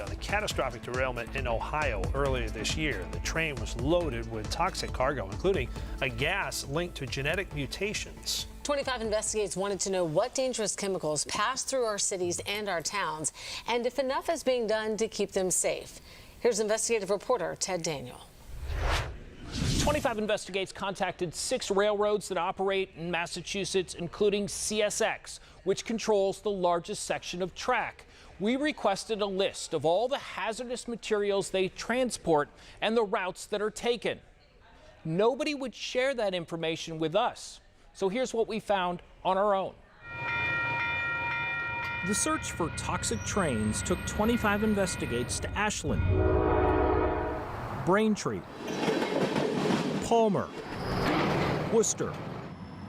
on the catastrophic derailment in Ohio earlier this year. The train was loaded with toxic cargo, including a gas linked to genetic mutations. 25 Investigates wanted to know what dangerous chemicals pass through our cities and our towns, and if enough is being done to keep them safe. Here's investigative reporter Ted Daniel. 25 Investigates contacted 6 railroads that operate in Massachusetts, including CSX, which controls the largest section of track. We requested a list of all the hazardous materials they transport and the routes that are taken. Nobody would share that information with us. So here's what we found on our own. The search for toxic trains took 25 Investigates to Ashland, Braintree, Palmer, Worcester,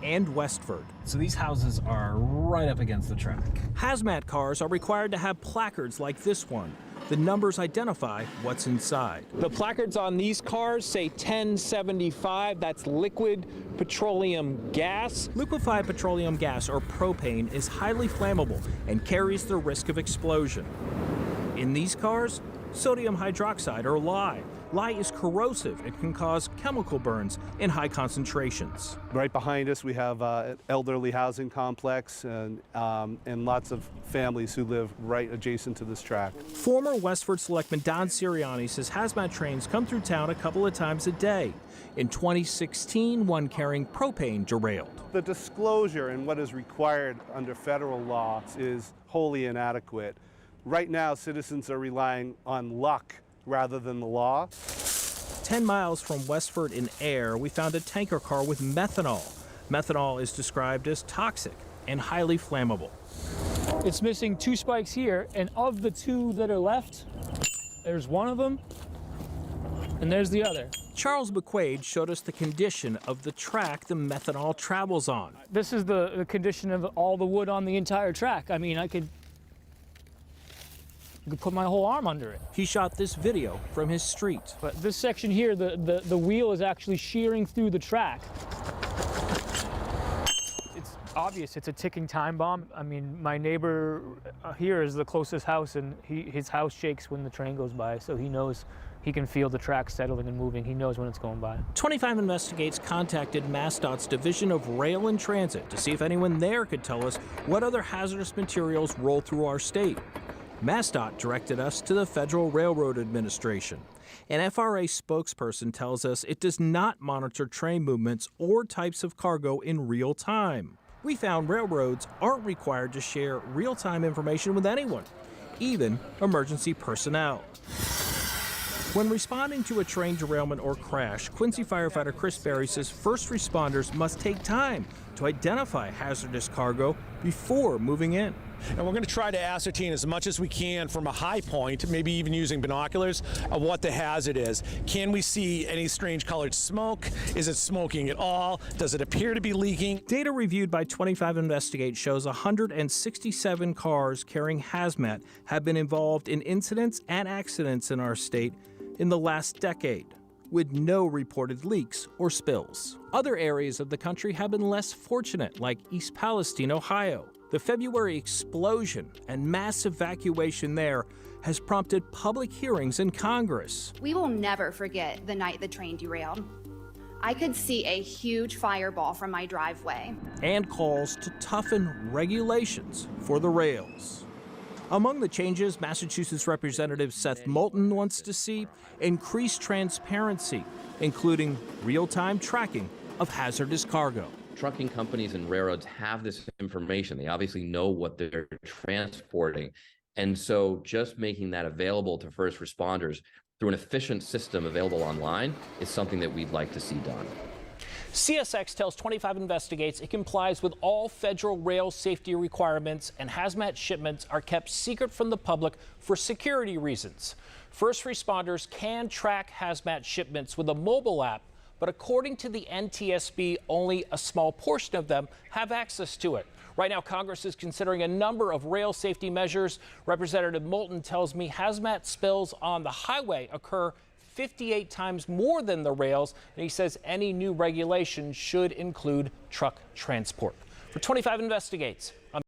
and Westford. So these houses are right up against the track. Hazmat cars are required to have placards like this one. The numbers identify what's inside. The placards on these cars say 1075. That's liquid petroleum gas. Liquefied petroleum gas, or propane, is highly flammable and carries the risk of explosion. In these cars, sodium hydroxide, or lye. Lye is corrosive and can cause chemical burns in high concentrations. Right behind us, we have an elderly housing complex and lots of families who live right adjacent to this track. Former Westford Selectman Don Sirianni says hazmat trains come through town a couple of times a day. In 2016, one carrying propane derailed. The disclosure and what is required under federal law is wholly inadequate. Right now, citizens are relying on luck rather than the law. 10 miles from Westford in Air, we found a tanker car with methanol. Methanol is described as toxic and highly flammable. It's missing 2 spikes here, and of the 2 that are left, there's one of them, and there's the other. Charles McQuaid showed us the condition of the track the methanol travels on. This is the condition of all the wood on the entire track. I mean, I could put my whole arm under it. He shot this video from his street. But this section here, the wheel is actually shearing through the track. It's obvious it's a ticking time bomb. I mean, my neighbor here is the closest house, and his house shakes when the train goes by, so he knows, he can feel the track settling and moving. He knows when it's going by. 25 Investigates contacted MassDOT's Division of Rail and Transit to see if anyone there could tell us what other hazardous materials roll through our state. MassDOT directed us to the Federal Railroad Administration. An FRA spokesperson tells us it does not monitor train movements or types of cargo in real time. We found railroads aren't required to share real-time information with anyone, even emergency personnel. When responding to a train derailment or crash, Quincy firefighter Chris Berry says first responders must take time to identify hazardous cargo before moving in. And we're going to try to ascertain as much as we can from a high point, maybe even using binoculars, of what the hazard is. Can we see any strange colored smoke? Is it smoking at all? Does it appear to be leaking? Data reviewed by 25 Investigate shows 167 cars carrying hazmat have been involved in incidents and accidents in our state in the last decade, with no reported leaks or spills. Other areas of the country have been less fortunate, like East Palestine, Ohio. The February explosion and mass evacuation there has prompted public hearings in Congress. We will never forget the night the train derailed. I could see a huge fireball from my driveway. And calls to toughen regulations for the rails. Among the changes Massachusetts Representative Seth Moulton wants to see, increased transparency, including real-time tracking of hazardous cargo. Trucking companies and railroads have this information. They obviously know what they're transporting. And so just making that available to first responders through an efficient system available online is something that we'd like to see done. CSX tells 25 Investigates it complies with all federal rail safety requirements, and hazmat shipments are kept secret from the public for security reasons. First responders can track hazmat shipments with a mobile app, but according to the NTSB, only a small portion of them have access to it. Right now, Congress is considering a number of rail safety measures. Representative Moulton tells me hazmat spills on the highway occur 58 times more than the rails, and he says any new regulation should include truck transport. For 25 Investigates,